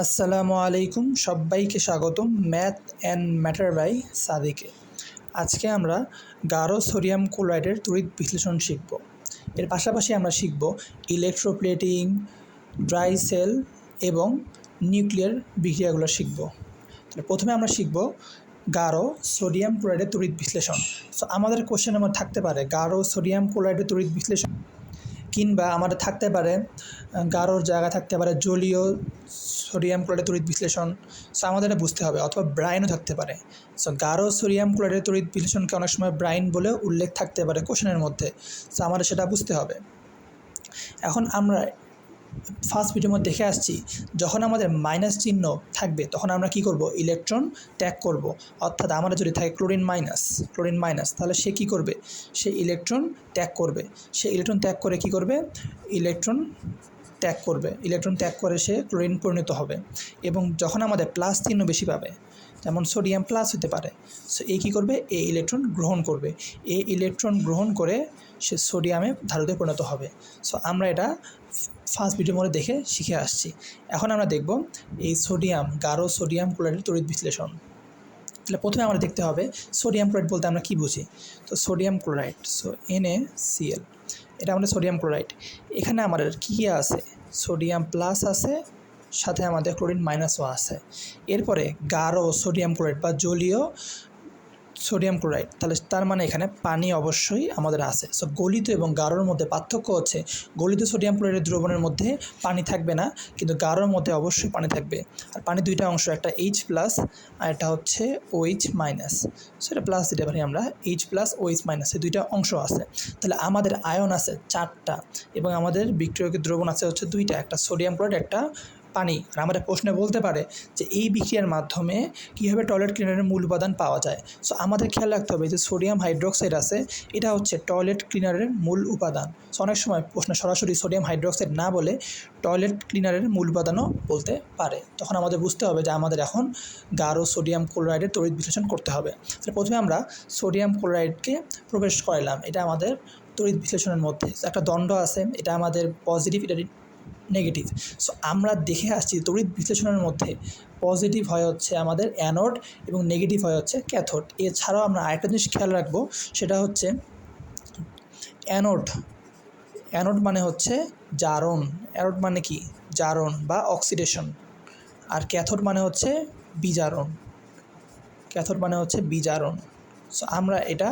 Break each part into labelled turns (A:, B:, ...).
A: আসসালামু আলাইকুম, সবাইকে স্বাগতম ম্যাথ অ্যান্ড ম্যাটার বাই সাদিকে। আজকে আমরা গাঢ় সোডিয়াম ক্লোরাইডের তড়িৎ বিশ্লেষণ শিখব। এর পাশাপাশি আমরা শিখব ইলেকট্রোপ্লেটিং, ড্রাই সেল এবং নিউক্লিয়ার বিক্রিয়াগুলো শিখব। তাহলে প্রথমে আমরা শিখব গাঢ় সোডিয়াম ক্লোরাইডের তড়িৎ বিশ্লেষণ। সো আমাদের কোশ্চেনের মধ্যে থাকতে পারে গাঢ় সোডিয়াম ক্লোরাইডের তড়িৎ বিশ্লেষণ, কিংবা আমাদের থাকতে পারে গাঢ়র জায়গায় থাকতে পারে জলীয় সোডিয়াম ক্লোরাইডের তড়িৎ বিশ্লেষণ। সো আমাদের এটা বুঝতে হবে, অথবা ব্রাইনও থাকতে পারে। সো গাঢ় সোডিয়াম ক্লোরাইডের তড়িৎ বিশ্লেষণকে অনেক সময় ব্রাইন বলে উল্লেখ থাকতে পারে কোশ্চেনের মধ্যে। সো আমাদের সেটা বুঝতে হবে। এখন আমরা ফার্স্ট ভিডিওর মধ্যে দেখে আসছি, যখন আমাদের মাইনাস চিহ্ন থাকবে তখন আমরা কি করব, ইলেকট্রন ত্যাগ করব। অর্থাৎ আমাদের যদি থাকে ক্লোরিন মাইনাস, তাহলে সে কি করবে, সে ইলেকট্রন ত্যাগ করবে। সে ইলেকট্রন ত্যাগ করে কি করবে, ইলেকট্রন ত্যাগ করে সে ক্লোরিন পরিণত হবে। এবং যখন আমাদের প্লাস চিহ্ন বেশি পাবে, যেমন সোডিয়াম প্লাস হতে পারে, সো এ কী করবে, এ ইলেকট্রন গ্রহণ করবে। এ ইলেকট্রন গ্রহণ করে সে সোডিয়ামে ধাতুতে পরিণত হবে। সো আমরা এটা ফার্স্ট ভিডিওর মধ্যে দেখে শিখে আসছি। এখন আমরা দেখব এই গাঢ় সোডিয়াম ক্লোরাইডের তড়িৎ বিশ্লেষণ। তাহলে প্রথমে আমরা দেখতে হবে সোডিয়াম ক্লোরাইড বলতে আমরা কী বুঝি। তো সোডিয়াম ক্লোরাইড, সো NaCl, এটা আমাদের সোডিয়াম ক্লোরাইড। এখানে আমাদের কী আছে, সোডিয়াম প্লাস আছে, সাথে আমাদের ক্লোরিন মাইনাসও আছে। এরপরে গাঢ় সোডিয়াম ক্লোরাইড বা জলীয় সোডিয়াম ক্লোরাইড, তাহলে তার মানে এখানে পানি অবশ্যই আমাদের আছে। সো গলিত এবং গাঢ়র মধ্যে পার্থক্য হচ্ছে, গলিত সোডিয়াম ক্লোরাইডের দ্রবণের মধ্যে পানি থাকবে না, কিন্তু গাঢ়র মধ্যে অবশ্যই পানি থাকবে। আর পানি দুইটা অংশ, একটা H প্লাস আর একটা হচ্ছে OH মাইনাস। সো এটা প্লাস দিতে পারি আমরা, H প্লাস OH মাইনাস, এই দুইটা অংশ আছে। তাহলে আমাদের আয়ন আছে 4টা এবং আমাদের বিক্রিয়কের দ্রবণ আছে হচ্ছে 2টা, একটা সোডিয়াম ক্লোরাইড, একটা পানি। আর আমাদের প্রশ্নে বলতে পারে যে এই বিক্রিয়ার মাধ্যমে কীভাবে টয়লেট ক্লিনারের মূল উপাদান পাওয়া যায়। সো আমাদের খেয়াল রাখতে হবে যে সোডিয়াম হাইড্রোক্সাইড আছে, এটা হচ্ছে টয়লেট ক্লিনারের মূল উপাদান। সো অনেক সময় প্রশ্নে সরাসরি সোডিয়াম হাইড্রোক্সাইড না বলে টয়লেট ক্লিনারের মূল উপাদানও বলতে পারে। তখন আমাদের বুঝতে হবে যে আমাদের এখন গাঢ় সোডিয়াম ক্লোরাইডের তড়িৎ বিশ্লেষণ করতে হবে। তাহলে প্রথমে আমরা সোডিয়াম ক্লোরাইডকে প্রবেশ করালাম, এটা আমাদের তড়িৎ বিশ্লেষণের মধ্যে একটা দণ্ড আছে, এটা আমাদের পজিটিভ, এটা নেগেটিভ। সো আমরা দেখে আসছি তড়িৎ বিশ্লেষণের মধ্যে পজিটিভ হয় হচ্ছে আমাদের অ্যানোড এবং নেগেটিভ হয় হচ্ছে ক্যাথোড। এছাড়াও আমরা আরেকটা জিনিস খেয়াল রাখবো, সেটা হচ্ছে অ্যানোড মানে হচ্ছে জারণ। অ্যানোড মানে কি, জারণ বা অক্সিডেশন। আর ক্যাথোড মানে হচ্ছে বিজারণ। সো আমরা এটা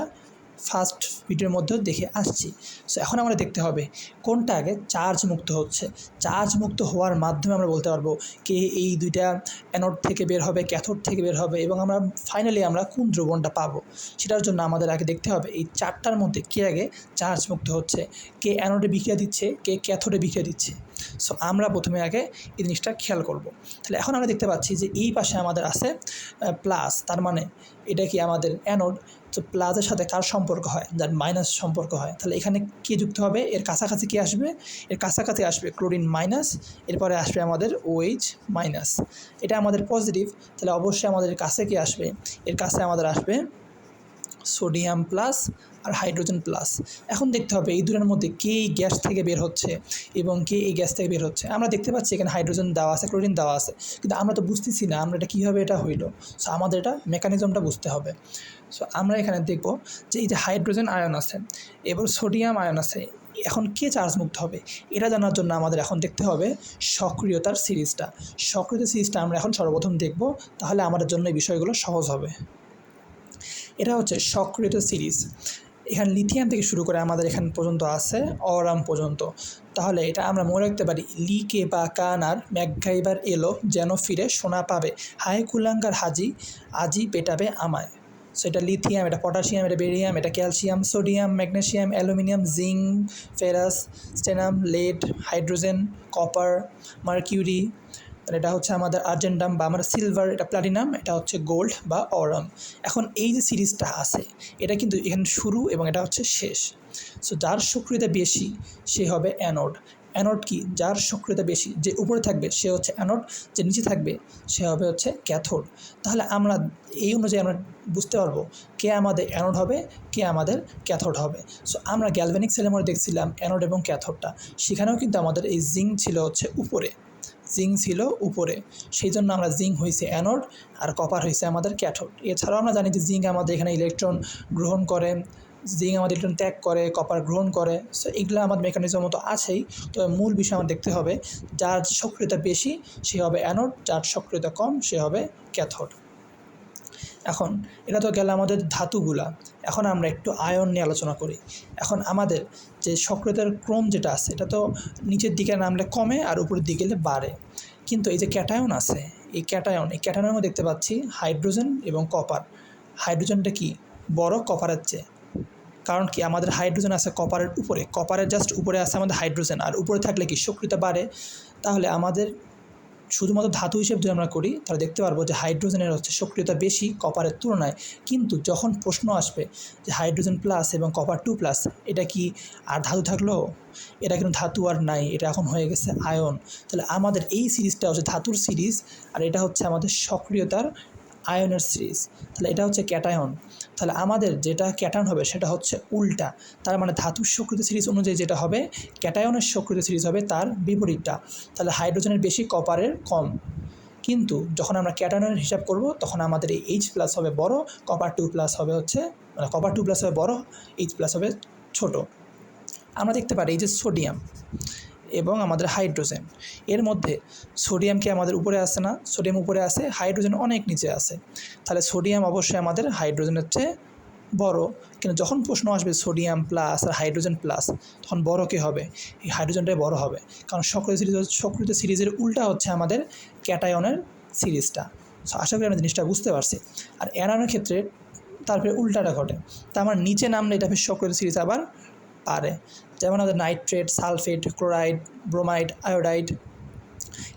A: ফার্স্ট ভিডিওর মধ্যেও দেখে আসছি। সো এখন আমরা দেখতে হবে কোনটা আগে চার্জ মুক্ত হচ্ছে। চার্জ মুক্ত হওয়ার মাধ্যমে আমরা বলতে পারবো কে এই দুইটা অ্যানোড থেকে বের হবে, ক্যাথোড থেকে বের হবে, এবং আমরা ফাইনালি আমরা কোন দ্রবণটা পাবো। সেটার জন্য আমাদের আগে দেখতে হবে এই 4টার মধ্যে কে আগে চার্জ মুক্ত হচ্ছে, কে অ্যানোডে বিক্রিয়া দিচ্ছে, কে ক্যাথোডে বিক্রিয়া দিচ্ছে। সো আমরা প্রথমে আগে এই জিনিসটা খেয়াল করব। তাহলে এখন আমরা দেখতে পাচ্ছি যে এই পাশে আমাদের আছে প্লাস, তার মানে এটা কি আমাদের অ্যানোড। তো প্লাসের সাথে কার সম্পর্ক হয়, যার মাইনাস সম্পর্ক হয়। তাহলে এখানে কে যুক্ত হবে, এর কাছাকাছি কে আসবে, এর কাছাকাছি আসবে ক্লোরিন মাইনাস, এরপরে আসবে আমাদের OH মাইনাস। এটা আমাদের পজিটিভ, তাহলে অবশ্যই আমাদের কাছে কে আসবে, এর কাছে আমাদের আসবে সোডিয়াম প্লাস আর হাইড্রোজেন প্লাস। এখন দেখতে হবে এই দুটোর মধ্যে কে এই গ্যাস থেকে বের হচ্ছে এবং কে এই গ্যাস থেকে বের হচ্ছে। আমরা দেখতে পাচ্ছি এখানে হাইড্রোজেন দেওয়া আছে, ক্লোরিন দেওয়া আছে, কিন্তু আমরা তো বুঝতেছি না আমরা এটা কীভাবে এটা হইলো। সো আমাদের এটা মেকানিজমটা বুঝতে হবে। সো আমরা এখানে দেখব যে এই যে হাইড্রোজেন আয়ন আছে, এবার সোডিয়াম আয়ন আছে, এখন কে চার্জ মুক্ত হবে এটা জানার জন্য আমাদের এখন দেখতে হবে সক্রিয়তার সিরিজটা। সক্রিয়তার সিরিজটা আমরা এখন সর্বপ্রথম দেখব, তাহলে আমাদের জন্য এই বিষয়গুলো সহজ হবে। এটা হচ্ছে সক্রিয়তা সিরিজ। এখানে লিথিয়াম থেকে শুরু করে আমাদের এখান পর্যন্ত আছে অরাম পর্যন্ত। তাহলে এটা আমরা মনে রাখতে পারি, লিকে বা কানার ম্যাকগাইবার এলো যেন ফিরে সোনা পাবে, হায় কুলাঙ্গার হাজি আজি পেটাবে আমায়। সো এটা লিথিয়াম, এটা পটাশিয়াম, এটা বেরিয়াম, এটা calcium, sodium, magnesium, aluminium, zinc, ferrous, stannum, lead, hydrogen, copper, mercury. এটা হচ্ছে আমাদের আর্জেন্টাম বা আমরা সিলভার, এটা প্লাটিনাম, এটা হচ্ছে গোল্ড বা অরাম। এখন এই যে সিরিজটা আছে, এটা কিন্তু এখানে শুরু এবং এটা হচ্ছে শেষ। সো যার সক্রিয়তা বেশি সে হবে অ্যানোড। অ্যানোড কি, যার সক্রিয়তা বেশি, যে উপরে থাকবে সে হচ্ছে অ্যানোড, যে নিচে থাকবে সে হবে হচ্ছে ক্যাথোড। তাহলে আমরা এই অনুযায়ী আমরা বুঝতে পারবো কে আমাদের অ্যানোড হবে, কে আমাদের ক্যাথোড হবে। সো আমরা গ্যালভ্যানিক সেলের মধ্যে দেখছিলাম অ্যানোড এবং ক্যাথোডটা, সেখানেও কিন্তু আমাদের এই জিঙ্ক ছিল হচ্ছে উপরে, জিঙ্ক ছিল উপরে, সেই জন্য আমরা জিঙ্ক হয়েছে অ্যানোড আর কপার হয়েছে আমাদের ক্যাথোড। এছাড়াও আমরা জানি যে জিঙ্ক আমাদের এখানে ইলেকট্রন গ্রহণ করে, জিঙ্ক আমাদের ইলেকট্রন ত্যাগ করে, কপার গ্রহণ করে। সো এগুলো আমাদের মেকানিজম মতো আছেই। তো মূল বিষয় আমার দেখতে হবে যার সক্রিয়তা বেশি সে হবে অ্যানোড, যার সক্রিয়তা কম সে হবে ক্যাথোড। এখন এটা তো গেল আমাদের ধাতুগুলা। এখন আমরা একটু আয়ন নিয়ে আলোচনা করি। এখন আমাদের যে সক্রিয়তার ক্রম যেটা আছে এটা তো নিচের দিকে নামলে কমে আর উপরের দিকে গেলে বাড়ে। কিন্তু এই যে ক্যাটায়ন আছে, এই ক্যাটায়নের মধ্যে দেখতে পাচ্ছি হাইড্রোজেন এবং কপার। হাইড্রোজেনটা কি বড় কপারের চেয়ে, কারণ কি আমাদের হাইড্রোজেন আছে কপারের উপরে, কপারের জাস্ট উপরে আছে আমাদের হাইড্রোজেন, আর উপরে থাকলে কি সক্রিয়তা বাড়ে। তাহলে আমাদের শুধুমাত্র ধাতু হিসেবে যদি আমরা করি তাহলে দেখতে পারবো যে হাইড্রোজেনের হচ্ছে সক্রিয়তা বেশি কপারের তুলনায়। কিন্তু যখন প্রশ্ন আসবে যে হাইড্রোজেন প্লাস এবং কপার 2+, এটা কি আর ধাতু থাকলো? এটা কিন্তু ধাতু আর নাই, এটা এখন হয়ে গেছে আয়ন। তাহলে আমাদের এই সিরিজটা হচ্ছে ধাতুর সিরিজ, আর এটা হচ্ছে আমাদের সক্রিয়তার আয়নের সিরিজ। তাহলে এটা হচ্ছে ক্যাটায়ন। তাহলে আমাদের যেটা ক্যাটায়ন হবে সেটা হচ্ছে উল্টা। তার মানে ধাতুর সক্রিয়তা সিরিজ অনুযায়ী যেটা হবে ক্যাটায়নের সক্রিয়তা সিরিজ হবে তার বিপরীতটা। তাহলে হাইড্রোজেনের বেশি কপারের কম। কিন্তু যখন আমরা ক্যাটায়নের হিসাব করব তখন আমাদের এই H+ হবে বড়, কপার 2+ হবে হচ্ছে, মানে কপার 2+ হবে বড়, H+ হবে ছোট। আমরা দেখতে পারি এই যে সোডিয়াম এবং আমাদের হাইড্রোজেন, এর মধ্যে সোডিয়ামকে আমাদের উপরে আসে না, সোডিয়াম উপরে আসে, হাইড্রোজেন অনেক নিচে আসে। তাহলে সোডিয়াম অবশ্যই আমাদের হাইড্রোজেনের চেয়ে বড়। কিন্তু যখন প্রশ্ন আসবে সোডিয়াম প্লাস আর হাইড্রোজেন প্লাস, তখন বড় কে হবে? এই হাইড্রোজেনটাই বড় হবে, কারণ সক্রিয় সিরিজের উল্টা হচ্ছে আমাদের ক্যাটায়নের সিরিজটা। আশা করি আমরা জিনিসটা বুঝতে পারছি। আর অ্যানায়নের ক্ষেত্রে তারপরে উল্টাটা ঘটে। তা আমার নিচে নামলে এটা সক্রিয় সিরিজ আবার পারে। যেমন আমাদের nitrate, sulphate, chloride, bromide, iodide,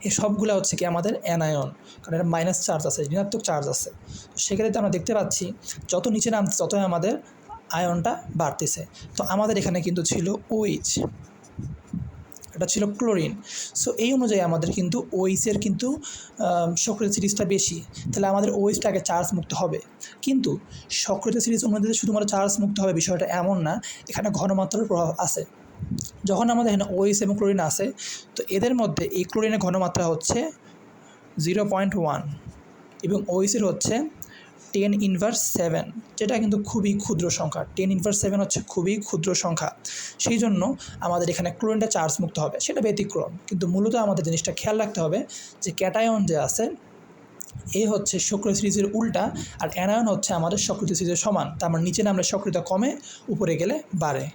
A: এই সবগুলো হচ্ছে কি আমাদের অ্যানায়ন, কারণ এটা মাইনাস চার্জ আছে, ঋণাত্মক চার্জ আছে। তো সেক্ষেত্রে আমরা দেখতে পাচ্ছি যত নিচে নামছে ততই আমাদের আয়নটা বাড়তেছে। তো আমাদের এখানে কিন্তু ছিল OH, এটা ছিল ক্লোরিন। সো এই অনুযায়ী আমাদের কিন্তু OH-এর কিন্তু সক্রিয় সিরিজটা বেশি। তাহলে আমাদের OH-টা আগে চার্জ মুক্ত হবে। কিন্তু সক্রিয় সিরিজ অনুযায়ী শুধুমাত্র চার্জ মুক্ত হবে বিষয়টা এমন না, এখানে ঘনমাত্রার প্রভাব আছে। যখন আমাদের এখানে OH এবং ক্লোরিন আছে, তো এদের মধ্যে এই ক্লোরিনের ঘনমাত্রা হচ্ছে 0.1 এবং OH-এর হচ্ছে 10⁻⁷, যেটা কিন্তু খুবই ক্ষুদ্র সংখ্যা। 10⁻⁷ হচ্ছে খুবই ক্ষুদ্র সংখ্যা। সেই জন্য আমাদের এখানে ক্লোরিনটা চার্জ মুক্ত হবে, সেটা ব্যতিক্রম। কিন্তু মূলত আমাদের জিনিসটা খেয়াল রাখতে হবে যে ক্যাটায়ন যে আছে এই হচ্ছে সক্রিয় সিরিজের উল্টা, আর অ্যানায়ন হচ্ছে আমাদের সক্রিয় সিরিজের সমান। তার মানে নিচে নামলে সক্রিয়তা কমে, উপরে গেলে বাড়ে।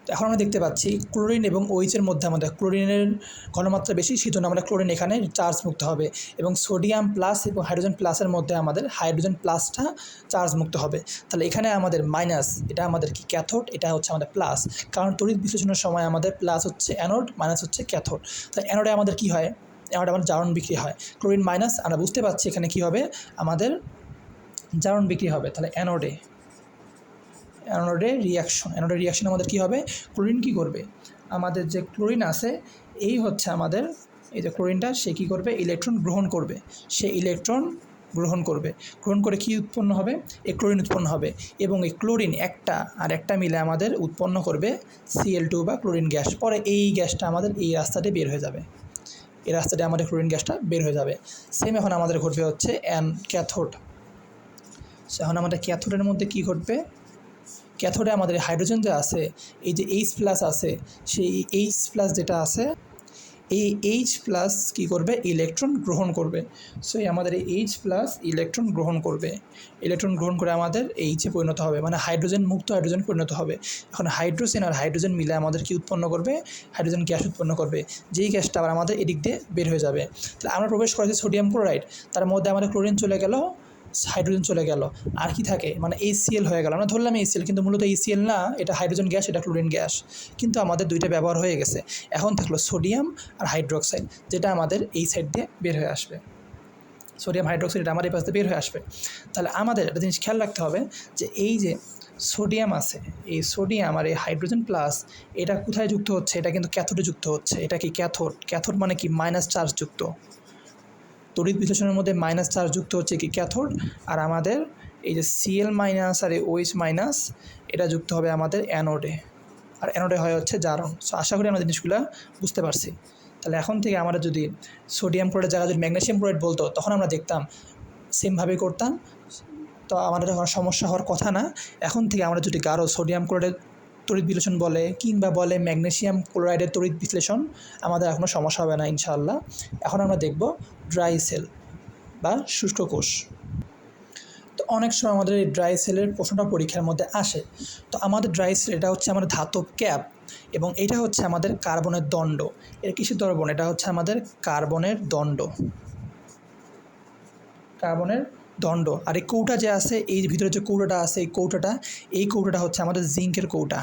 A: তো এখন আমরা দেখতে পাচ্ছি ক্লোরিন এবং OH-এর মধ্যে আমাদের ক্লোরিনের ঘনমাত্রা বেশি, সেই জন্য আমরা ক্লোরিন এখানে চার্জ মুক্ত হবে, এবং সোডিয়াম প্লাস এবং হাইড্রোজেন প্লাসের মধ্যে আমাদের হাইড্রোজেন প্লাসটা চার্জ মুক্ত হবে। তাহলে এখানে আমাদের মাইনাস, এটা আমাদের কি ক্যাথোড, এটা হচ্ছে আমাদের প্লাস, কারণ তড়িৎ বিশ্লেষণের সময় আমাদের প্লাস হচ্ছে অ্যানোড, মাইনাস হচ্ছে ক্যাথোড। তাহলে অ্যানোডে আমাদের কী হয়? অ্যানোডে আমাদের জারণ বিক্রি হয়। ক্লোরিন মাইনাস, আমরা বুঝতে পারছি এখানে কী হবে, আমাদের জারণ বিক্রি হবে। তাহলে অ্যানোডে রিয়াকশন আমাদের কী হবে? ক্লোরিন কী করবে? আমাদের যে ক্লোরিন আছে এই হচ্ছে আমাদের এই যে ক্লোরিনটা, সে কী করবে? ইলেকট্রন গ্রহণ করবে। সে ইলেকট্রন গ্রহণ করে কী উৎপন্ন হবে? এই ক্লোরিন উৎপন্ন হবে, এবং এই ক্লোরিন একটা আর একটা মিলে আমাদের উৎপন্ন করবে Cl2 বা ক্লোরিন গ্যাস। পরে এই গ্যাসটা আমাদের এই রাস্তাতে বের হয়ে যাবে, এই রাস্তাতে আমাদের ক্লোরিন গ্যাসটা বের হয়ে যাবে। সেম এখন আমাদের ঘটবে হচ্ছে ক্যাথোড। এখন আমাদের ক্যাথোডের মধ্যে কী ঘটবে? ক্যাথোডে আমাদের হাইড্রোজেন যে আছে, এই যে H+ আছে, সেই H+ যেটা আছে, এই H+ কী করবে? ইলেকট্রন গ্রহণ করবে। সো আমাদের এই H+ ইলেকট্রন গ্রহণ করবে, ইলেকট্রন গ্রহণ করে আমাদের H-এ পরিণত হবে, মানে হাইড্রোজেন মুক্ত হাইড্রোজেন পরিণত হবে। এখন হাইড্রোজেন আর হাইড্রোজেন মিলে আমাদের কি উৎপন্ন করবে? হাইড্রোজেন গ্যাস উৎপন্ন করবে, যেই গ্যাসটা আবার আমাদের এদিক দিয়ে বের হয়ে যাবে। তাহলে আমরা প্রবেশ করেছি সোডিয়াম ক্লোরাইড, তার মধ্যে আমাদের ক্লোরিন চলে গেল, হাইড্রোজেন চলে গেল, আর কি থাকে? মানে HCl হয়ে গেল। আমরা ধরলাম HCl, কিন্তু মূলত HCl না, এটা হাইড্রোজেন গ্যাস, এটা ক্লোরিন গ্যাস। কিন্তু আমাদের দুইটা ব্যবহার হয়ে গেছে। এখন থাকলো সোডিয়াম আর হাইড্রোক্সাইড, যেটা আমাদের এই সাইড দিয়ে বের হয়ে আসবে। সোডিয়াম হাইড্রোক্সাইড এটা আমার এই পাশ দিয়ে বের হয়ে আসবে। তাহলে আমাদের একটা জিনিস খেয়াল রাখতে হবে যে এই যে সোডিয়াম আছে, এই সোডিয়াম আর এই হাইড্রোজেন প্লাস, এটা কোথায় যুক্ত হচ্ছে? এটা কিন্তু ক্যাথোডে যুক্ত হচ্ছে। এটা কি ক্যাথোড? ক্যাথোড মানে কি? মাইনাস চার্জ যুক্ত। তড়িৎ বিশ্লেষণের মধ্যে মাইনাস চার্জ যুক্ত হচ্ছে কি? ক্যাথোড। আর আমাদের এই যে Cl- আর এই OH- এটা যুক্ত হবে আমাদের অ্যানোডে, আর অ্যানোডে হয় হচ্ছে জারণ। সো আশা করি আমরা জিনিসগুলো বুঝতে পারছি। তাহলে এখন থেকে আমরা যদি সোডিয়াম ক্লোরাইড জায়গায় যদি ম্যাগনেসিয়াম ক্লোরাইড বলতো তখন আমরা দেখতাম সেমভাবেই করতাম, তো আমাদের কোনো সমস্যা হওয়ার কথা না। এখন থেকে আমরা যদি গাঢ় সোডিয়াম ক্লোরাইডের তড়িৎ বিশ্লেষণ বলে কিংবা বলে ম্যাগনেসিয়াম ক্লোরাইডের তড়িৎ বিশ্লেষণ, আমাদের এখনও সমস্যা হবে না ইনশাআল্লাহ। এখন আমরা দেখব ড্রাই সেল বা শুষ্ক কোষ। তো অনেক সময় আমাদের এই ড্রাই সেলের প্রশ্নটা পরীক্ষার মধ্যে আসে। তো আমাদের ড্রাই সেল এটা হচ্ছে আমাদের ধাতব ক্যাপ এবং এটা হচ্ছে আমাদের কার্বনের দণ্ড। এর কিসের দ্রবণ? এটা হচ্ছে আমাদের কার্বনের দণ্ড, কার্বনের দণ্ড। আর এই কৌটা যে আছে, এই ভিতরে যে কৌটাটা আছে, এই কৌটাটা হচ্ছে আমাদের জিঙ্কের কৌটা।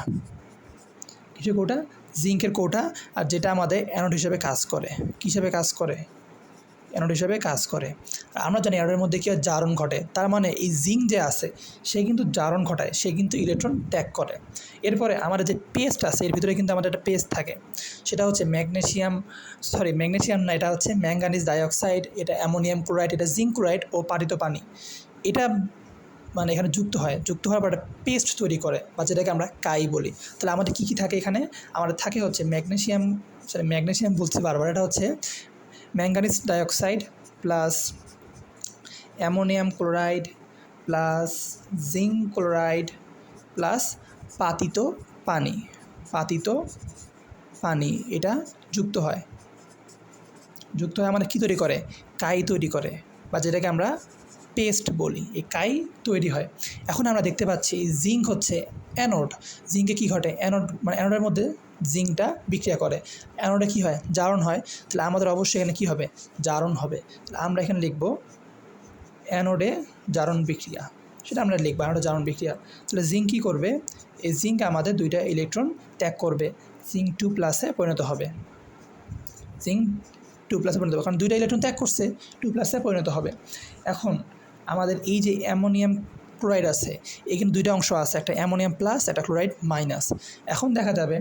A: কিসের কৌটা? জিঙ্কের কৌটা। আর যেটা আমাদের অ্যানোড হিসেবে কাজ করে। কী হিসেবে কাজ করে? অ্যানোড হিসেবে কাজ করে। আমরা জানি অ্যানোডের মধ্যে কি জারণ ঘটে, তার মানে এই জিঙ্ক যে আছে সে কিন্তু জারণ ঘটায়, সে কিন্তু ইলেকট্রন ত্যাগ করে। এরপরে আমাদের যে পেস্ট আছে, এর ভিতরে কিন্তু আমাদের একটা পেস্ট থাকে, সেটা হচ্ছে ম্যাগনেসিয়াম না, এটা হচ্ছে ম্যাঙ্গানিজ ডাইঅক্সাইড, এটা অ্যামোনিয়াম ক্লোরাইড, এটা জিঙ্ক ক্লোরাইড ও পাটিত পানি। এটা মানে এখানে যুক্ত হওয়ার পর একটা পেস্ট তৈরি করে, বা যেটাকে আমরা কাই বলি। তাহলে আমাদের কী কী থাকে এখানে? আমাদের থাকে হচ্ছে ম্যাগনেসিয়াম বলছি বারবার, এটা হচ্ছে manganese dioxide plus ammonium chloride plus zinc chloride plus পাতিত পানি, এটা যুক্ত হয় আমাদের কী তৈরি করে? কাই তৈরি করে, বা যেটাকে আমরা পেস্ট বলি। এই কাই তৈরি হয়। এখন আমরা দেখতে পাচ্ছি জিঙ্ক হচ্ছে অ্যানোড। জিঙ্কে কী ঘটে? অ্যানোডের মধ্যে জিঙ্কটা বিক্রিয়া করে, অ্যানোডে কী হয়? জারণ হয়। তাহলে আমাদের অবশ্যই এখানে কী হবে? জারণ হবে। তাহলে আমরা এখানে লিখব অ্যানোডে জারণ বিক্রিয়া, সেটা আমরা লিখব অ্যানোডে জারণ বিক্রিয়া। তাহলে জিঙ্ক কী করবে? এই জিঙ্ক আমাদের দুইটা ইলেকট্রন ত্যাগ করবে, জিঙ্ক 2+ পরিণত হবে। কারণ দুইটা ইলেকট্রন ত্যাগ করছে, 2+ পরিণত হবে। এখন আমাদের এই যে অ্যামোনিয়াম ক্লোরাইড আছে, এখানে দুইটা অংশ আছে, একটা অ্যামোনিয়াম প্লাস, একটা ক্লোরাইড মাইনাস। এখন দেখা যাবে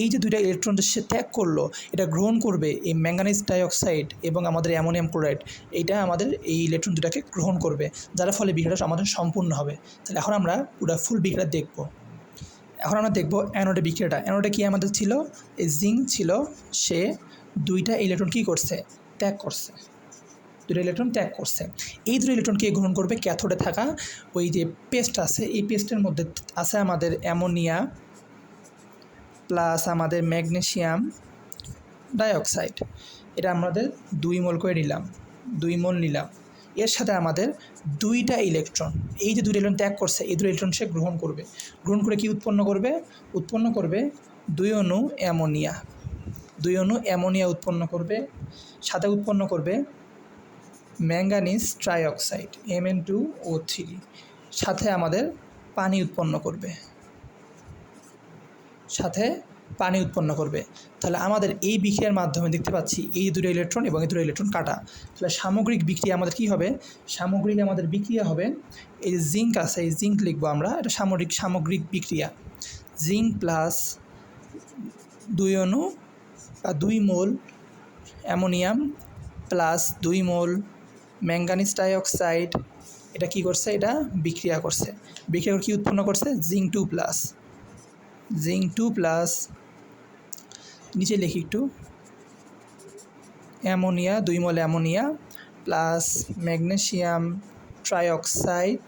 A: এই যে দুইটা ইলেকট্রন যে সে ত্যাগ করলো, এটা গ্রহণ করবে এই ম্যাঙ্গানিজ ডাইঅক্সাইড এবং আমাদের অ্যামোনিয়াম ক্লোরাইড, এইটা আমাদের এই ইলেকট্রন দুটাকে গ্রহণ করবে, যার ফলে বিক্রিয়াটা আমাদের সম্পূর্ণ হবে। তাহলে এখন আমরা পুরো ফুল বিক্রিয়া দেখব। এখন আমরা দেখব অ্যানোডে বিক্রিয়াটা। অ্যানোডে কি আমাদের ছিল? এই জিঙ্ক ছিল, সে দুইটা ইলেকট্রন কী করছে? ত্যাগ করছে। এই দুটো ইলেকট্রনকে গ্রহণ করবে ক্যাথোডে থাকা ওই যে পেস্ট আছে, এই পেস্টের মধ্যে আছে আমাদের অ্যামোনিয়া প্লাস আমাদের ম্যাগনেসিয়াম ডাইঅক্সাইড। এটা আমাদের 2 মোল করে নিলাম, 2 মোল নিলাম। এর সাথে আমাদের দুইটা ইলেকট্রন, এই যে দুইটা ইলেকট্রন ত্যাগ করছে, এই দুটো ইলেকট্রন সে গ্রহণ করে কি উৎপন্ন করবে 2 অণু অ্যামোনিয়া উৎপন্ন করবে, সাথে উৎপন্ন করবে ম্যাঙ্গানিজ ট্রাইঅক্সাইড Mn2O3, সাথে আমাদের পানি উৎপন্ন করবে। তাহলে আমাদের এই বিক্রিয়ার মাধ্যমে দেখতে পাচ্ছি এই দুটো ইলেকট্রন এবং এই দুটো ইলেকট্রন কাটা। তাহলে সামগ্রিক বিক্রিয়া আমাদের কী হবে? আমাদের বিক্রিয়া হবে, এই যে জিঙ্ক আছে, এই জিঙ্ক লিখবো আমরা, এটা সামগ্রিক বিক্রিয়া। জিঙ্ক প্লাস 2 অণু বা 2 মোল অ্যামোনিয়াম প্লাস 2 মোল ম্যাঙ্গানিজ ডাইঅক্সাইড, এটা কী করছে? এটা বিক্রিয়া করে কী উৎপন্ন করছে? জিঙ্ক 2+, নিচে লিখি একটু, অ্যামোনিয়া 2 মোল ammonia plus magnesium trioxide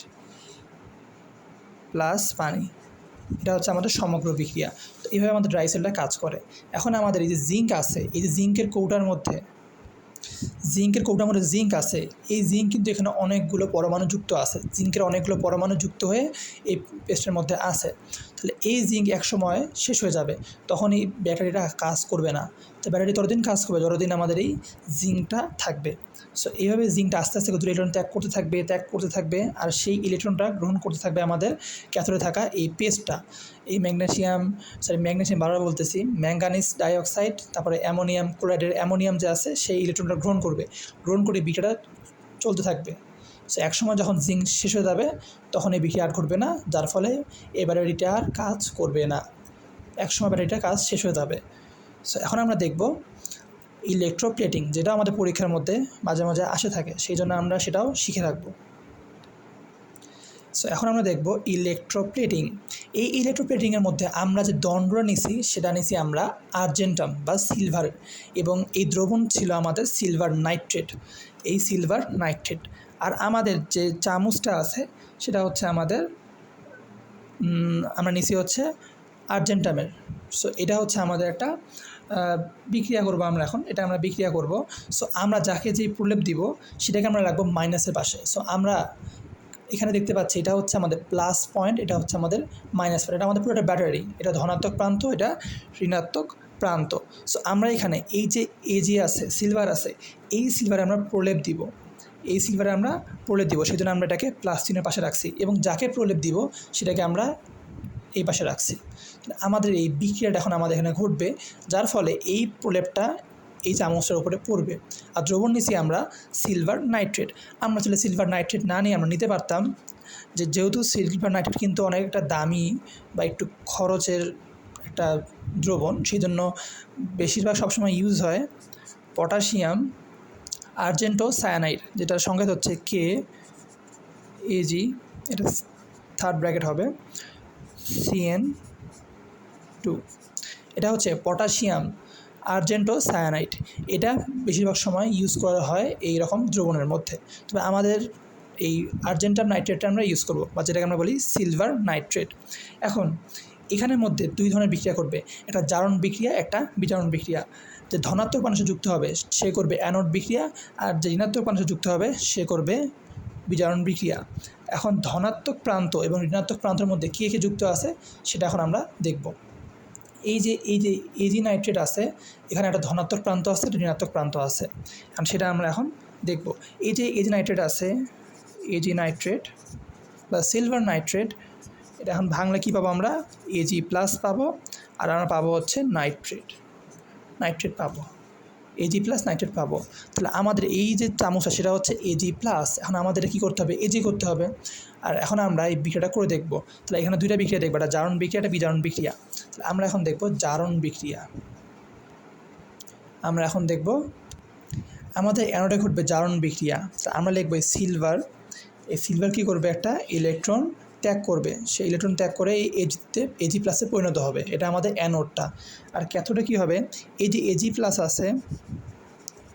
A: plus পানি। এটা হচ্ছে আমাদের সমগ্র বিক্রিয়া। তো এইভাবে আমাদের ড্রাই সেলটা কাজ করে। এখন আমাদের এই যে জিঙ্ক আছে, এই যে জিঙ্কের কৌটার মধ্যে জিঙ্ক আছে, এই জিঙ্ক কিন্তু এখানে অনেকগুলো পরমাণু যুক্ত আছে, জিঙ্কের অনেকগুলো পরমাণু যুক্ত হয়ে এই পেস্টের মধ্যে আছে। তাহলে এই জিঙ্ক একসময় শেষ হয়ে যাবে, তখন এই ব্যাটারিটা কাজ করবে না। তো ব্যাটারি ততদিন কাজ করবে যতদিন আমাদের এই জিঙ্কটা থাকবে। সো এইভাবে জিঙ্কটা আস্তে আস্তে দুটো ইলেকট্রন ত্যাগ করতে থাকবে, আর সেই ইলেকট্রনটা গ্রহণ করতে থাকবে আমাদের ক্যাথোডে থাকা এই পেস্টটা। এই ম্যাগনেসিয়াম বারবার বলতেছি, ম্যাঙ্গানিজ ডাইঅক্সাইড, তারপরে অ্যামোনিয়াম ক্লোরাইডের অ্যামোনিয়াম যে আছে, সেই ইলেকট্রনটা গ্রহণ করে বিক্রিয়াটা চলতে থাকবে। সো একসময় যখন জিঙ্ক শেষ হয়ে যাবে, তখন এই বিক্রিয়া আর ঘটবে না, যার ফলে এই ব্যাটারিটা আর কাজ করবে না, একসময় ব্যাটারিটা কাজ শেষ হয়ে যাবে। সো এখন আমরা দেখব ইলেকট্রোপ্লেটিং, যেটা আমাদের পরীক্ষার মধ্যে মাঝে মাঝে আসে থাকে, সেই জন্য আমরা সেটাও শিখে রাখব। সো এখন আমরা দেখব ইলেকট্রোপ্লেটিং। এই ইলেকট্রোপ্লেটিংয়ের মধ্যে আমরা যে দণ্ডটা নিছি সেটা নিছি আমরা আর্জেন্টাম বা সিলভার, এবং এই দ্রবণ ছিল আমাদের সিলভার নাইট্রেট, এই সিলভার নাইট্রেট। আর আমাদের যে চামচটা আছে সেটা হচ্ছে আমাদের আমরা নিছি হচ্ছে আর্জেন্টামের। সো এটা হচ্ছে আমাদের একটা বিক্রিয়া করব আমরা এখন, এটা আমরা বিক্রিয়া করব। সো আমরা যাকে যেই প্রলেপ দিব সেটাকে আমরা রাখবো মাইনাসের পাশে। সো আমরা এখানে দেখতে পাচ্ছি এটা হচ্ছে আমাদের প্লাস পয়েন্ট, এটা হচ্ছে আমাদের মাইনাস পয়েন্ট, এটা আমাদের পুরো একটা ব্যাটারি, এটা ধনাত্মক প্রান্ত, এটা ঋণাত্মক প্রান্ত। সো আমরা এখানে এই যে এজি আছে, সিলভার আছে, এই সিলভারে আমরা প্রলেপ দিব, এই সিলভারে আমরা প্রলেপ দিব, সেই জন্য আমরা এটাকে প্লাস চিহ্নের পাশে রাখছি, এবং যাকে প্রলেপ দিব সেটাকে আমরা এই পাশে রাখছি। আমাদের এই বিক্রিয়াটা এখন আমাদের এখানে ঘটবে, যার ফলে এই প্রলেপটা এই চামচটার উপরে পড়বে। আর দ্রবণ নিছি আমরা সিলভার নাইট্রেট। আমরা চলে সিলভার নাইট্রেট না নিয়ে আমরা নিতে পারতাম যেহেতু সিলভার নাইট্রেট কিন্তু অনেক একটা দামি বা একটু খরচের একটা দ্রবণ, সেই জন্য বেশিরভাগ সবসময় ইউজ হয় পটাশিয়াম আর্জেন্টো সায়ানাইড, যেটার সংকেত হচ্ছে কে এজি, এটা থার্ড ব্র্যাকেট হবে CN2। এটা হচ্ছে পটাশিয়াম আর্জেন্টো সায়ানাইড, এটা বেশিরভাগ সময় ইউজ করা হয় এই রকম দ্রবণের মধ্যে। তবে আমাদের এই আর্জেন্টাম নাইট্রেটটা আমরা ইউজ করব, বা যেটাকে আমরা বলি সিলভার নাইট্রেট। এখন এখানের মধ্যে দুই ধরনের বিক্রিয়া করবে, একটা জারণ বিক্রিয়া, একটা বিজারণ বিক্রিয়া। যে ধনাত্মক মানুষে যুক্ত হবে সে করবে অ্যানোড বিক্রিয়া, আর যে ঋণাত্মক মানুষে যুক্ত হবে সে করবে বিজারণ বিক্রিয়া। এখন ধনাত্মক প্রান্ত এবং ঋণাত্মক প্রান্তের মধ্যে কী কী যুক্ত আছে সেটা এখন আমরা দেখব। এই যে এজি নাইট্রেট আছে, এখানে একটা ধনাত্মক প্রান্ত আছে, একটা ঋণাত্মক প্রান্ত আছে, কারণ সেটা আমরা এখন দেখব। এই যে এজি নাইট্রেট আছে, এজি নাইট্রেট বা সিলভার নাইট্রেট, এটা এখন ভাঙলে কী পাবো আমরা, এজি প্লাস পাবো, আর আমরা পাবো হচ্ছে নাইট্রেট পাবো, এজি প্লাস নাইট্রেট পাবো। তাহলে আমাদের এই যে চামচটা সেটা হচ্ছে এজি প্লাস, এখন আমাদের কী করতে হবে, এজি করতে হবে। আর এখন আমরা এই বিক্রিয়াটা করে দেখব। তাহলে এখানে দুইটা বিক্রিয়া দেখবো, একটা জারণ বিক্রিয়া, একটা বিজারণ বিক্রিয়া। তাহলে আমরা এখন দেখব জারণ বিক্রিয়া। আমরা এখন দেখব আমাদের অ্যানোডে ঘটবে জারণ বিক্রিয়া। আমরা লিখব সিলভার, এই সিলভার কী করবে, একটা ইলেকট্রন ত্যাগ করবে, সেই ইলেকট্রন ত্যাগ করে এই এজি প্লাসে পরিণত হবে, এটা আমাদের অ্যানোডটা। আর ক্যাথোডে কী হবে, এই যে এজি প্লাস আছে,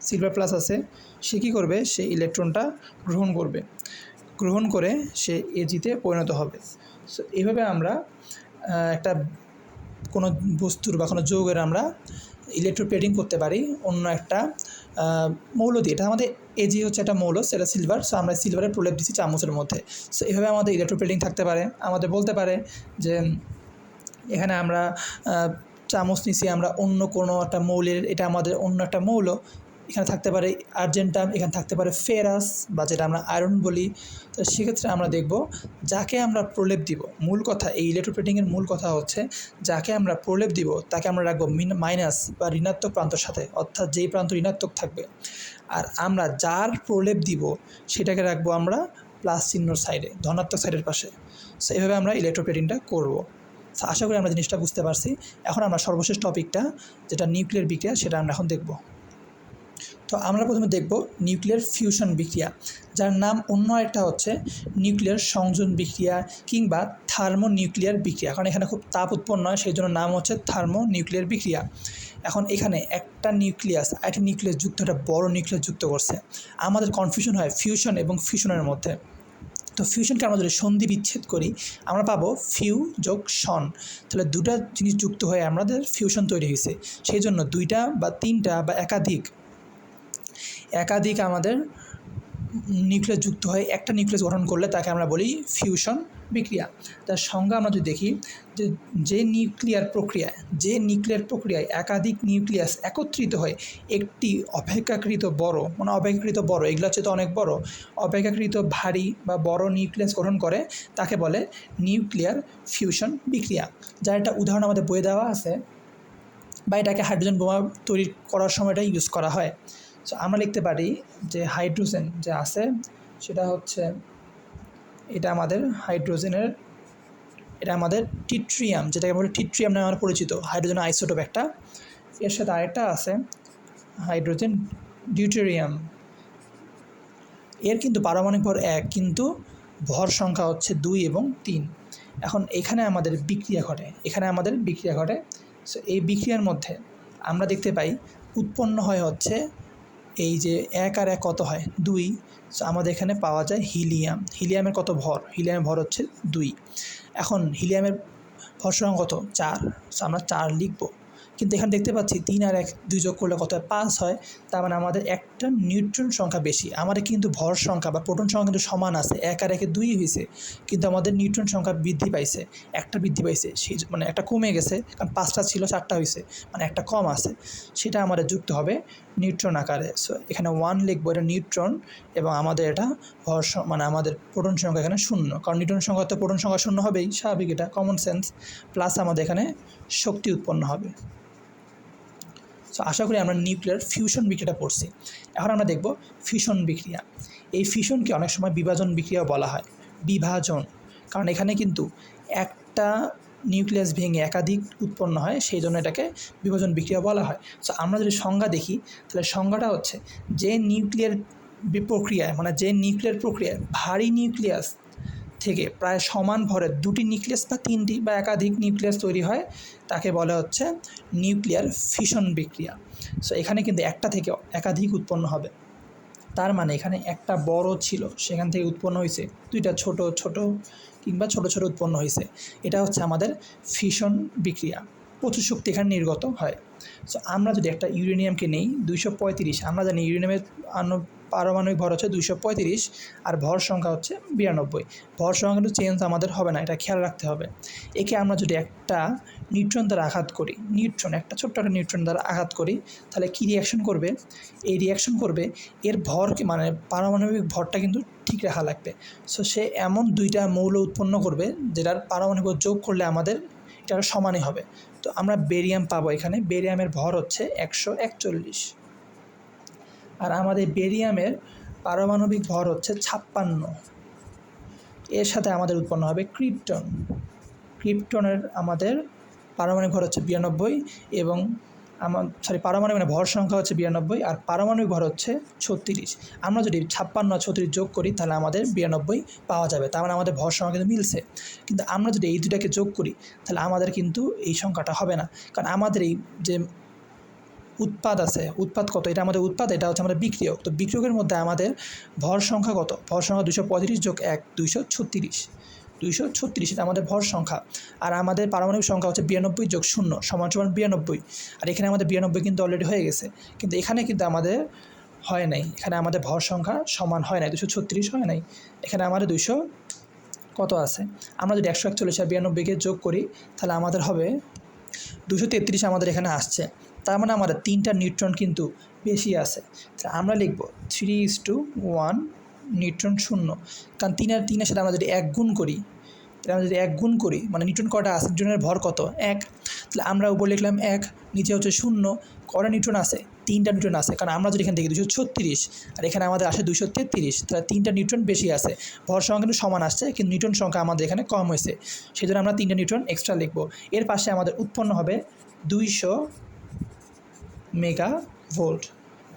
A: সিলভার প্লাস আছে, সে কী করবে, সে ইলেকট্রনটা গ্রহণ করে সে এজিতে পরিণত হবে। সো এইভাবে আমরা একটা কোনো বস্তুর বা কোনো যৌগের আমরা ইলেকট্রোপ্লেটিং করতে পারি অন্য একটা মৌল দিয়ে। এটা আমাদের এজি হচ্ছে একটা মৌল, সেটা সিলভার, সো আমরা সিলভারের প্রলেপ দিচ্ছি চামচের মধ্যে। সো এভাবে আমাদের ইলেকট্রোপ্লেটিং থাকতে পারে। আমাদের বলতে পারে যে এখানে আমরা চামচ নিচ্ছি আমরা অন্য কোনো একটা মৌলের, এটা আমাদের অন্য একটা মৌল, এখানে থাকতে পারে আর্জেন্টাম, এখানে থাকতে পারে ফেরাস বা যেটা আমরা আয়রন বলি। তো সেক্ষেত্রে আমরা দেখব যাকে আমরা প্রলেপ দিব, মূল কথা এই ইলেকট্রোপ্লেটিংয়ের মূল কথা হচ্ছে যাকে আমরা প্রলেপ দিব তাকে আমরা রাখবো মাইনাস বা ঋণাত্মক প্রান্তর সাথে, অর্থাৎ যেই প্রান্ত ঋণাত্মক থাকবে। আর আমরা যার প্রলেপ দিব সেটাকে রাখবো আমরা প্লাস চিহ্নর সাইডে, ধনাত্মক সাইডের পাশে। সো এইভাবে আমরা ইলেকট্রোপ্লেটিংটা করব। আশা করি আমরা জিনিসটা বুঝতে পারছি। এখন আমরা সর্বশেষ টপিকটা যেটা নিউক্লিয়ার বিক্রিয়া সেটা আমরা এখন দেখব। তো আমরা প্রথমে দেখব নিউক্লিয়ার ফিউশন বিক্রিয়া, যার নাম অন্য একটা হচ্ছে নিউক্লিয়ার সংযোজন বিক্রিয়া কিংবা থার্মোনিউক্লিয়ার বিক্রিয়া, কারণ এখানে খুব তাপ উৎপন্ন হয়, সেই জন্য নাম হচ্ছে থার্মোনিউক্লিয়ার বিক্রিয়া। এখন এখানে একটা নিউক্লিয়াস একটা নিউক্লিয়াস যুক্ত, একটা বড় নিউক্লিয়াস যুক্ত করছে। আমাদের কনফিউশন হয় ফিউশন এবং ফিউশনের মধ্যে। তো ফিউশনকে আমরা যদি সন্ধি বিচ্ছেদ করি আমরা পাবো ফিউ যোগ শন, তাহলে দুটা জিনিস যুক্ত হয়ে আমাদের ফিউশন তৈরি হয়েছে। সেই জন্য দুইটা বা তিনটা বা একাধিক আমাদের নিউক্লিয়াস যুক্ত হয়ে একটা নিউক্লিয়াস গঠন করলে তাকে আমরা বলি ফিউশন বিক্রিয়া। তার সংজ্ঞা আমরা যদি দেখি যে নিউক্লিয়ার প্রক্রিয়ায় একাধিক নিউক্লিয়াস একত্রিত হয় একটি অপেক্ষাকৃত বড় এগুলো হচ্ছে তো অনেক বড়, অপেক্ষাকৃত ভারী বা বড় নিউক্লিয়াস গঠন করে, তাকে বলে নিউক্লিয়ার ফিউশন বিক্রিয়া। যার একটা উদাহরণ আমাদের বইয়ে দেওয়া আছে, বা এটাকে হাইড্রোজেন বোমা তৈরি করার সময়টা ইউজ করা হয়। সো আমরা লিখতে পারি যে হাইড্রোজেন যে আছে সেটা হচ্ছে এটা আমাদের হাইড্রোজেনের, এটা আমাদের টিট্রিয়াম, যেটাকে বলে টিট্রিয়াম নামে আমরা পরিচিত, হাইড্রোজেন আইসোটোপ একটা। এর সাথে আরেকটা আছে হাইড্রোজেন ডিউটেরিয়াম। এর কিন্তু পারমাণবিক ভর 1, কিন্তু ভর সংখ্যা হচ্ছে 2 এবং 3। এখন এখানে আমাদের বিক্রিয়া ঘটে। সো এই বিক্রিয়ার মধ্যে আমরা দেখতে পাই উৎপন্ন হয় হচ্ছে এই যে 1 আর 1 কত হয় 2। সো আমাদের এখানে পাওয়া যায় হিলিয়ামের কত ভর, হিলিয়ামের ভর হচ্ছে 2। এখন হিলিয়ামের ভর সংখ্যা কত 4, সো আমরা 4 লিখব। কিন্তু এখানে দেখতে পাচ্ছি 3 আর 1 2 যোগ করলে কত হয় 5 হয়। তার মানে আমাদের একটা নিউট্রন সংখ্যা বেশি। আমাদের কিন্তু ভর সংখ্যা বা প্রোটন সংখ্যা কিন্তু সমান আছে, 1 আর 1 2 হয়েছে, কিন্তু আমাদের নিউট্রন সংখ্যা বৃদ্ধি পাইছে, একটা বৃদ্ধি পাইছে, সেই মানে একটা কমে গেছে, কারণ 5টা ছিল 4টা হয়েছে, মানে একটা কম আছে, সেটা আমাদের যুক্ত হবে নিউট্রন আকারে। সো এখানে 1 লিখবো, এটা নিউট্রন, এবং আমাদের এটা ভর মানে আমাদের প্রোটন সংখ্যা এখানে 0, কারণ নিউট্রন সংখ্যা তো প্রোটন সংখ্যা 0 হবেই, স্বাভাবিক, এটা কমন সেন্স। প্লাস আমাদের এখানে শক্তি উৎপন্ন হবে। সো আশা করি আমরা নিউক্লিয়ার ফিউশন বিক্রিয়াটা পড়ছি। এখন আমরা দেখব ফিউশন বিক্রিয়া। এই ফিউশনকে অনেক সময় বিভাজন বিক্রিয়াও বলা হয়, বিভাজন, কারণ এখানে কিন্তু একটা নিউক্লিয়াস ভেঙে একাধিক উৎপন্ন হয়, সেই জন্য এটাকে বিভাজন বিক্রিয়া বলা হয়। সো আমরা যদি সংজ্ঞা দেখি, তাহলে সংজ্ঞাটা হচ্ছে যে নিউক্লিয়ার প্রক্রিয়ায় ভারী নিউক্লিয়াস থেকে প্রায় সমান ভরের দুটি নিউক্লিয়াস বা 3টি বা একাধিক নিউক্লিয়াস তৈরি হয়, তাকে বলা হচ্ছে নিউক্লিয়ার ফিশন বিক্রিয়া। সো এখানে কিন্তু একটা থেকে একাধিক উৎপন্ন হবে, তার মানে এখানে একটা বড় ছিল, সেখান থেকে উৎপন্ন হয়েছে দুইটা ছোট ছোট কিংবা ছোট ছোট উৎপন্ন হয়েছে, এটা হচ্ছে আমাদের ফিশন বিক্রিয়া। প্রচুর শক্তি এখানে নির্গত হয়। সো আমরা যদি একটা ইউরেনিয়ামকে নেই 235, আমরা জানি ইউরেনিয়ামের পারমাণবিক ভর হচ্ছে 235 আর ভর সংখ্যা হচ্ছে 92। ভর সংখ্যা কিন্তু চেঞ্জ আমাদের হবে না, এটা খেয়াল রাখতে হবে। একে আমরা যদি একটা নিউট্রন দ্বারা আঘাত করি, একটা ছোট্ট একটা নিউট্রন দ্বারা আঘাত করি, তাহলে কী রিয়াকশন করবে? এই রিয়াকশন করবে এর ভরকে, মানে পারমাণবিক ভরটা কিন্তু ঠিক রাখা লাগবে। সো সে এমন দুইটা মৌল উৎপন্ন করবে যেটার পারমাণবিক যোগ করলে আমাদের এটা সমানই হবে। তো আমরা বেরিয়াম পাবো, এখানে বেরিয়ামের ভর হচ্ছে 141, আর আমাদের বেরিয়ামের পারমাণবিক ভর হচ্ছে 56। এর সাথে আমাদের উৎপন্ন হবে ক্রিপ্টনের আমাদের পারমাণবিক ভর হচ্ছে 92 এবং পারমাণবিক মানে ভর সংখ্যা হচ্ছে 92 আর পারমাণবিক ভর হচ্ছে 36। আমরা যদি 56 আর 36 যোগ করি তাহলে আমাদের 92 পাওয়া যাবে, তার মানে আমাদের ভর সংখ্যা কিন্তু মিলছে। কিন্তু আমরা যদি এই দুটাকে যোগ করি তাহলে আমাদের কিন্তু এই সংখ্যাটা হবে না, কারণ আমাদের এই যে উৎপাদ কত, এটা আমাদের উৎপাদ, এটা হচ্ছে আমাদের বিক্রিয়ক। তো বিক্রিয়কের মধ্যে আমাদের ভর সংখ্যা কত? ভর সংখ্যা 235 যোগ 1 236, এটা আমাদের ভর সংখ্যা। আর আমাদের পারমাণবিক সংখ্যা হচ্ছে 92 যোগ 0 সমান 92। আর এখানে আমাদের 92 কিন্তু অলরেডি হয়ে গেছে, কিন্তু এখানে কিন্তু আমাদের হয় নাই, এখানে আমাদের ভর সংখ্যা সমান হয় নাই, 236 হয় নাই, এখানে আমাদের 200 কত আছে। আমরা যদি 141 আর 92কে যোগ করি তাহলে আমাদের হবে 233, আমাদের এখানে আসছে। তার মানে আমাদের 3টা নিউট্রন কিন্তু বেশি আছে। আমরা লিখব 3:1 নিউট্রন 0, কারণ 3 আর 3-এর সাথে আমরা যদি 1 গুণ করি, মানে নিউট্রন কটা আছে, নিউট্রনের ভর কত 1, তাহলে আমরা উপর লিখলাম 1, নিচে হচ্ছে 0, কটা নিউট্রন আছে 3টা নিউট্রন আছে, কারণ আমরা যদি এখান থেকে 236 আর এখানে আমাদের আসে 233, তাহলে 3টা নিউট্রন বেশি আছে। ভর সংখ্যা কিন্তু সমান আসছে, কিন্তু নিউট্রন সংখ্যা আমাদের এখানে কম হয়েছে, সেই জন্য আমরা 3টা নিউট্রন এক্সট্রা লিখব। এর পাশে আমাদের উৎপন্ন হবে 200 মেগাভোল্ট।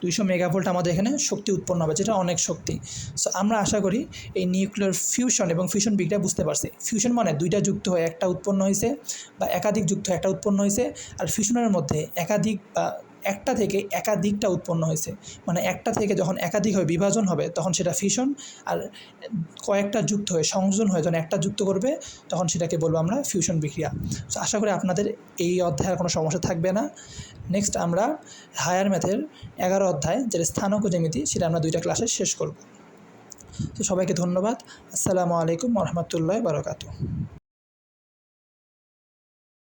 A: 200 মেগাভোল্ট আমাদের এখানে শক্তি উৎপন্ন হবে, যেটা অনেক শক্তি। সো আমরা আশা করি এই নিউক্লিয়ার ফিউশন এবং ফিউশন বিক্রিয়া বুঝতে পারছি। ফিউশন মানে দুইটা যুক্ত হয়ে একটা উৎপন্ন হয়েছে, বা একাধিক যুক্ত হয়ে একটা উৎপন্ন হয়েছে, আর ফিউশনের মধ্যে একাধিক বা একটা থেকে একাধিকটা উৎপন্ন হয়েছে, মানে একটা থেকে যখন একাধিক হয়ে বিভাজন হবে তখন সেটা ফিউশন, আর কয়েকটা যুক্ত হয়ে সংযোজন হয়ে যখন একটা যুক্ত করবে তখন সেটাকে বলবো আমরা ফিউশন বিক্রিয়া। সো আশা করি আপনাদের এই অধ্যায়ের কোনো সমস্যা থাকবে না। নেক্সট আমরা হায়ার ম্যাথের 11 অধ্যায়, যেটা স্থানক ও জ্যামিতি, সেটা আমরা 2টা ক্লাসে শেষ করব। তো সবাইকে ধন্যবাদ। আসসালামু আলাইকুম ওয়া রাহমাতুল্লাহি ওয়া বারাকাতুহু।